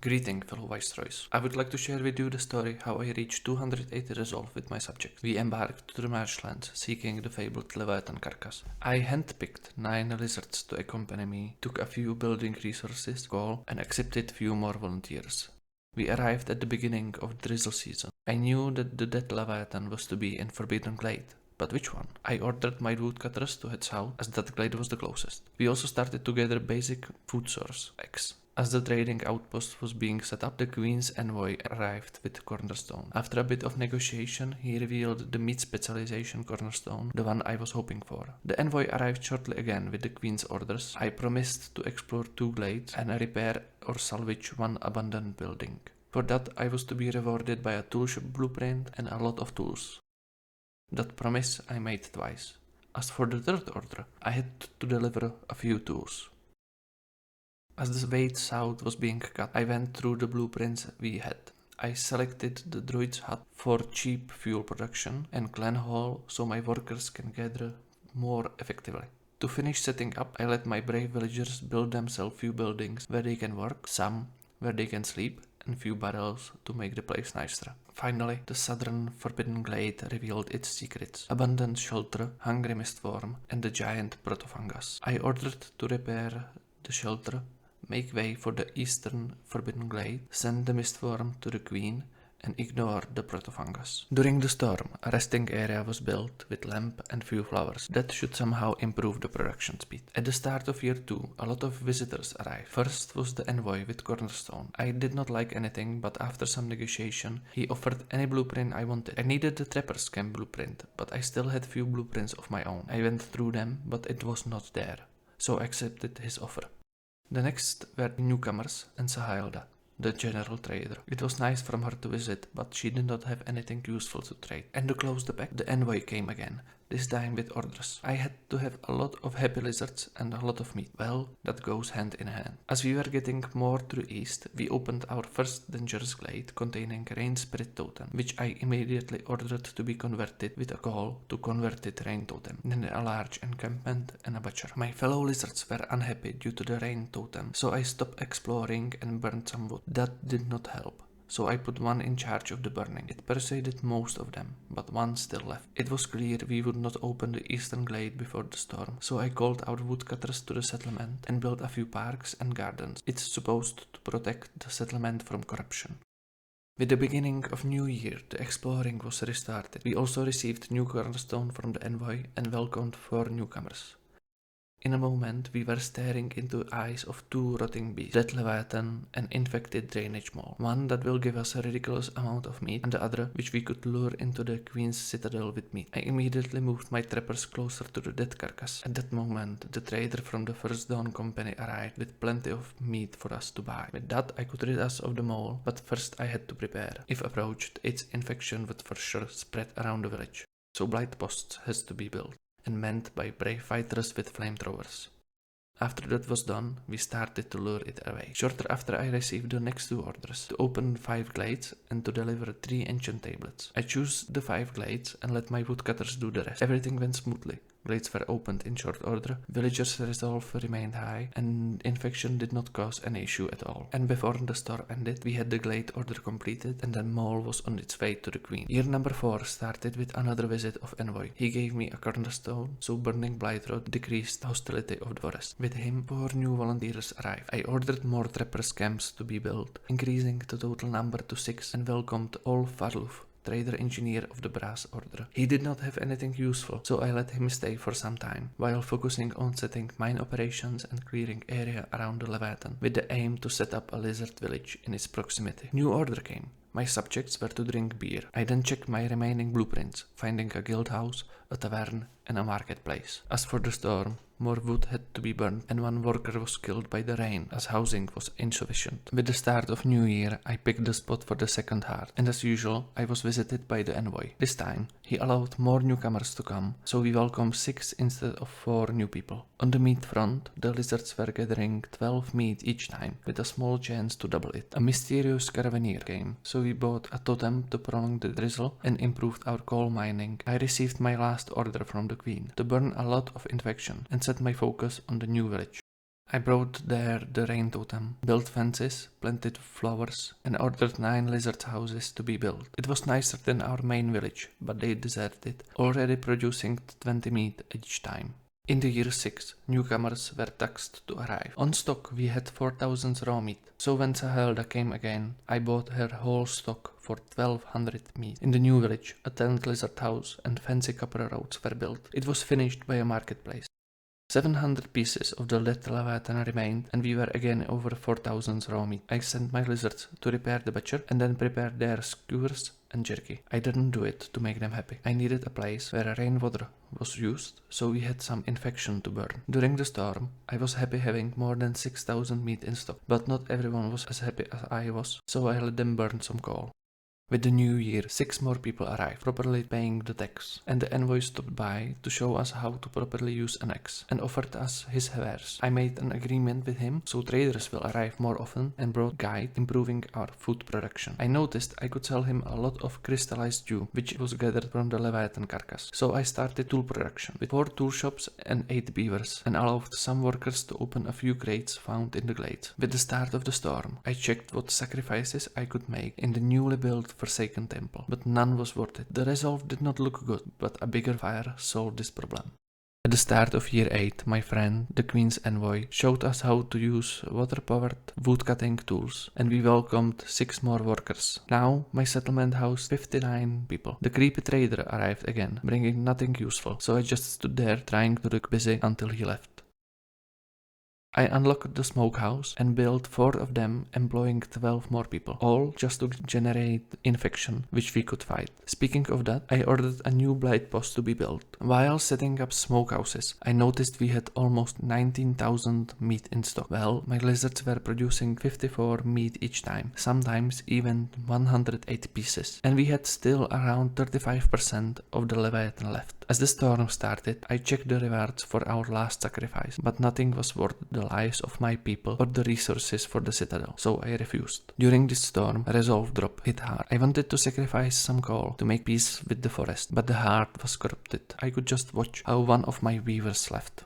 Greeting, fellow Viceroys. I would like to share with you the story how I reached 280 resolve with my subject. We embarked to the marshlands, seeking the fabled Leviathan carcass. I handpicked 9 lizards to accompany me, took a few building resources, call, and accepted few more volunteers. We arrived at the beginning of the drizzle season. I knew that the dead Leviathan was to be in Forbidden Glade. But which one? I ordered my woodcutters to head south, as that glade was the closest. We also started to gather basic food source, eggs. As the trading outpost was being set up, the Queen's envoy arrived with Cornerstone. After a bit of negotiation, he revealed the meat specialization Cornerstone, the one I was hoping for. The envoy arrived shortly again with the Queen's orders. I promised to explore 2 glades and repair or salvage 1 abandoned building. For that, I was to be rewarded by a toolshop blueprint and a lot of tools. That promise I made twice. As for the 3rd order, I had to deliver a few tools. As the way south was being cut, I went through the blueprints we had. I selected the druid's hut for cheap fuel production and clan hall so my workers can gather more effectively. To finish setting up, I let my brave villagers build themselves few buildings where they can work, some where they can sleep, and few barrels to make the place nicer. Finally, the southern Forbidden Glade revealed its secrets: abundant shelter, hungry mistworm, and the giant protofungus. I ordered to repair the shelter, make way for the eastern Forbidden Glade, send the mistworm to the Queen, and ignore the protofungus. During the storm, a resting area was built with lamp and few flowers. That should somehow improve the production speed. At the start of year 2, a lot of visitors arrived. First was the envoy with Cornerstone. I did not like anything, but after some negotiation, he offered any blueprint I wanted. I needed the Trapper's Camp blueprint, but I still had few blueprints of my own. I went through them, but it was not there, so I accepted his offer. The next were newcomers and Sahilda, the general trader. It was nice from her to visit, but she did not have anything useful to trade. And to close the pack, the envoy came again, this time with orders. I had to have a lot of happy lizards and a lot of meat. Well, that goes hand in hand. As we were getting more to the east, we opened our first dangerous glade containing Rain Spirit Totem, which I immediately ordered to be converted with a call to converted Rain Totem, then a large encampment and a butcher. My fellow lizards were unhappy due to the Rain Totem, so I stopped exploring and burned some wood. That did not help. So I put one in charge of the burning. It persuaded most of them, but one still left. It was clear we would not open the eastern glade before the storm, so I called our woodcutters to the settlement and built a few parks and gardens. It's supposed to protect the settlement from corruption. With the beginning of New Year, the exploring was restarted. We also received new cornerstone from the envoy and welcomed 4 newcomers. In a moment, we were staring into the eyes of 2 rotting beasts, dead Leviathan and infected drainage mole. One that will give us a ridiculous amount of meat, and the other which we could lure into the Queen's citadel with meat. I immediately moved my trappers closer to the dead carcass. At that moment, the trader from the First Dawn Company arrived with plenty of meat for us to buy. With that, I could rid us of the mole, but first I had to prepare. If approached, its infection would for sure spread around the village. So blight posts has to be built, and manned by brave fighters with flamethrowers. After that was done, we started to lure it away. Shortly after, I received the next 2 orders, to open 5 glades and to deliver 3 ancient tablets. I chose the 5 glades and let my woodcutters do the rest. Everything went smoothly. Glades were opened in short order, villagers' resolve remained high, and infection did not cause any issue at all. And before the storm ended, we had the glade order completed, and the mole was on its way to the Queen. Year number 4 started with another visit of envoy. He gave me a cornerstone, so burning Blightrod decreased the hostility of the forest. With him, 4 new volunteers arrived. I ordered more trappers' camps to be built, increasing the total number to 6, and welcomed all Farluf, trader engineer of the Brass Order. He did not have anything useful, so I let him stay for some time, while focusing on setting mine operations and clearing area around the Leviathan, with the aim to set up a lizard village in its proximity. New order came. My subjects were to drink beer. I then checked my remaining blueprints, finding a guild house, a tavern, and a marketplace. As for the storm, more wood had to be burned, and 1 worker was killed by the rain, as housing was insufficient. With the start of New Year, I picked the spot for the second heart, and as usual, I was visited by the envoy. This time, he allowed more newcomers to come, so we welcomed 6 instead of 4 new people. On the meat front, the lizards were gathering 12 meat each time, with a small chance to double it. A mysterious caravaneer came, so we bought a totem to prolong the drizzle and improved our coal mining. I received my last order from the Queen, to burn a lot of infection and set my focus on the new village. I brought there the rain totem, built fences, planted flowers, and ordered 9 lizard houses to be built. It was nicer than our main village, but they deserved it, already producing 20 meat each time. In the year 6, newcomers were taxed to arrive. On stock we had 4,000 raw meat, so when Sahelda came again, I bought her whole stock for 1,200 meat. In the new village, a 10th lizard house and fancy copper roads were built. It was finished by a marketplace. 700 pieces of the little Leviathan remained, and we were again over 4,000 raw meat. I sent my lizards to repair the butcher and then prepare their skewers and jerky. I didn't do it to make them happy. I needed a place where rainwater was used, so we had some infection to burn. During the storm, I was happy having more than 6,000 meat in stock, but not everyone was as happy as I was, so I let them burn some coal. With the new year, 6 more people arrived, properly paying the tax, and the envoy stopped by to show us how to properly use an axe, and offered us his wares. I made an agreement with him, so traders will arrive more often, and brought guide, improving our food production. I noticed I could sell him a lot of crystallized dew, which was gathered from the Leviathan carcass, so I started tool production, with 4 tool shops and 8 beavers, and allowed some workers to open a few crates found in the glades. With the start of the storm, I checked what sacrifices I could make in the newly built forsaken temple, but none was worth it. The resolve did not look good, but a bigger fire solved this problem. At the start of year 8, my friend, the Queen's envoy, showed us how to use water-powered wood-cutting tools, and we welcomed 6 more workers. Now, my settlement housed 59 people. The creepy trader arrived again, bringing nothing useful, so I just stood there trying to look busy until he left. I unlocked the smokehouse and built 4 of them, employing 12 more people, all just to generate infection, which we could fight. Speaking of that, I ordered a new blight post to be built. While setting up smokehouses, I noticed we had almost 19,000 meat in stock. Well, my lizards were producing 54 meat each time, sometimes even 108 pieces, and we had still around 35% of the Leviathan left. As the storm started, I checked the rewards for our last sacrifice, but nothing was worth the lives of my people or the resources for the citadel, so I refused. During this storm, a resolve drop hit hard. I wanted to sacrifice some coal to make peace with the forest, but the heart was corrupted. I could just watch how one of my weavers left.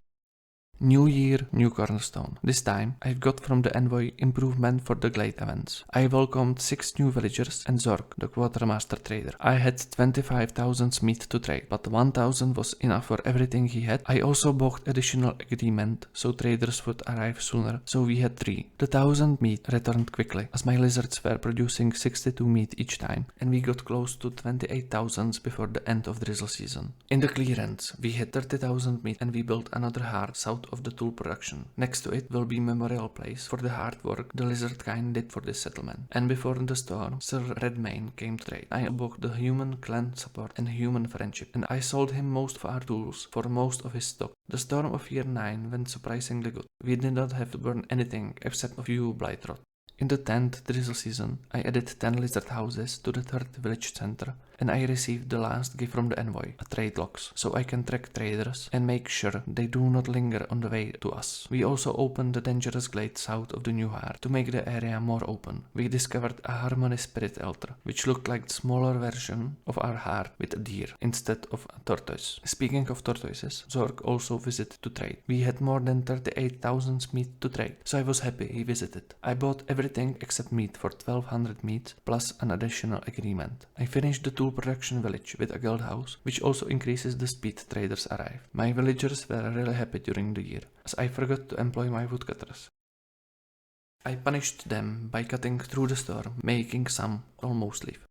New year, new cornerstone. This time, I've got from the envoy improvement for the glade events. I welcomed 6 new villagers and Zork, the quartermaster trader. I had 25,000 meat to trade, but 1,000 was enough for everything he had. I also bought additional agreement, so traders would arrive sooner, so we had 3. The 1,000 meat returned quickly, as my lizards were producing 62 meat each time, and we got close to 28,000 before the end of drizzle season. In the clearance, we had 30,000 meat, and we built another heart south of the tool production. Next to it will be memorial place for the hard work the lizard kind did for this settlement. And before the storm, Sir Redmayne came to trade. I bought the human clan support and human friendship, and I sold him most of our tools for most of his stock. The storm of year 9 went surprisingly good. We did not have to burn anything except a few blight rot. In the 10th drizzle season, I added 10 lizard houses to the 3rd village center, and I received the last gift from the envoy, a trade logs, so I can track traders and make sure they do not linger on the way to us. We also opened the dangerous glade south of the new heart to make the area more open. We discovered a harmony spirit altar, which looked like the smaller version of our heart with a deer instead of a tortoise. Speaking of tortoises, Zork also visited to trade. We had more than 38,000 meat to trade, so I was happy he visited. I bought everything except meat for 1,200 meat plus an additional agreement. I finished the tool production village with a guild house, which also increases the speed traders arrive. My villagers were really happy during the year, as I forgot to employ my woodcutters. I punished them by cutting through the storm, making some almost leave.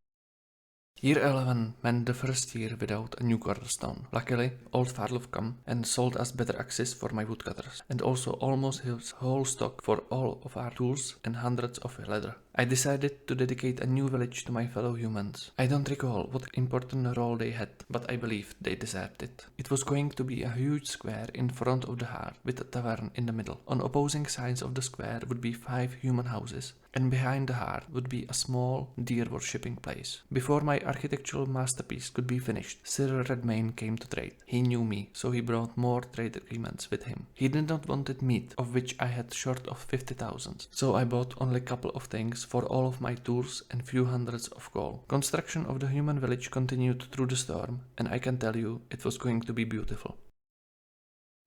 Year 11 meant the first year without a new cornerstone. Luckily, old Farlov came and sold us better axes for my woodcutters, and also almost his whole stock for all of our tools and hundreds of leather. I decided to dedicate a new village to my fellow humans. I don't recall what important role they had, but I believe they deserved it. It was going to be a huge square in front of the heart, with a tavern in the middle. On opposing sides of the square would be 5 human houses, and behind the heart would be a small deer worshipping place. Before my architectural masterpiece could be finished, Sir Redmayne came to trade. He knew me, so he brought more trade agreements with him. He did not want meat, of which I had short of 50,000, so I bought only a couple of things for all of my tools and few hundreds of coal. Construction of the human village continued through the storm, and I can tell you it was going to be beautiful.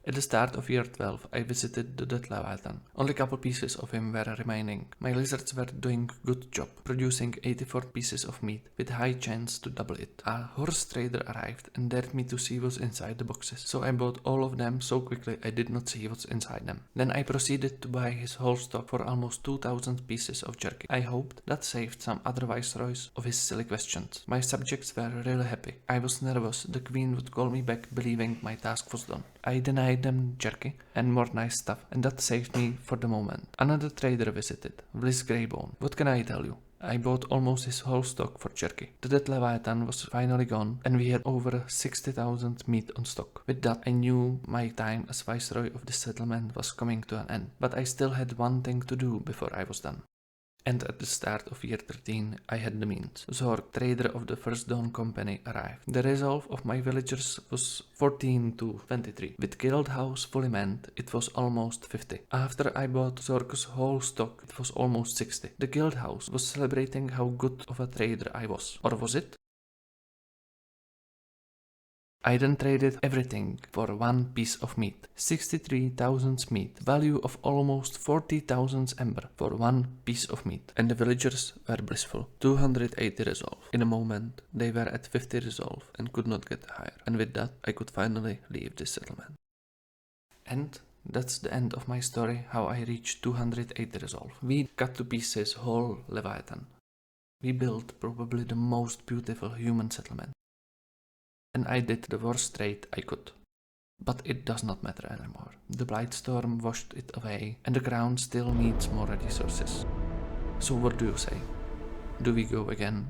At the start of year 12, I visited the dead Leviathan. Only couple pieces of him were remaining. My lizards were doing good job, producing 84 pieces of meat with high chance to double it. A horse trader arrived and dared me to see what's inside the boxes, so I bought all of them so quickly I did not see what's inside them. Then I proceeded to buy his whole stock for almost 2,000 pieces of jerky. I hoped that saved some other Viceroys of his silly questions. My subjects were really happy. I was nervous the queen would call me back believing my task was done. I denied them jerky and more nice stuff, and that saved me for the moment. Another trader visited, Bliss Greybone. What can I tell you? I bought almost his whole stock for jerky. The dead Leviathan was finally gone, and we had over 60,000 meat on stock. With that, I knew my time as Viceroy of the settlement was coming to an end, but I still had one thing to do before I was done. And at the start of year 13, I had the means. Zorg, trader of the First Dawn Company, arrived. The resolve of my villagers was 14 to 23. With Guild House fully manned, it was almost 50. After I bought Zorg's whole stock, it was almost 60. The Guild House was celebrating how good of a trader I was. Or was it? I then traded everything for one piece of meat. 63,000 meat, value of almost 40,000 ember for one piece of meat. And the villagers were blissful. 280 resolve. In a moment, they were at 50 resolve and could not get higher. And with that, I could finally leave this settlement. And that's the end of my story, how I reached 280 resolve. We cut to pieces whole Leviathan. We built probably the most beautiful human settlement. And I did the worst trade I could. But it does not matter anymore. The blight storm washed it away, and the ground still needs more resources. So what do you say? Do we go again?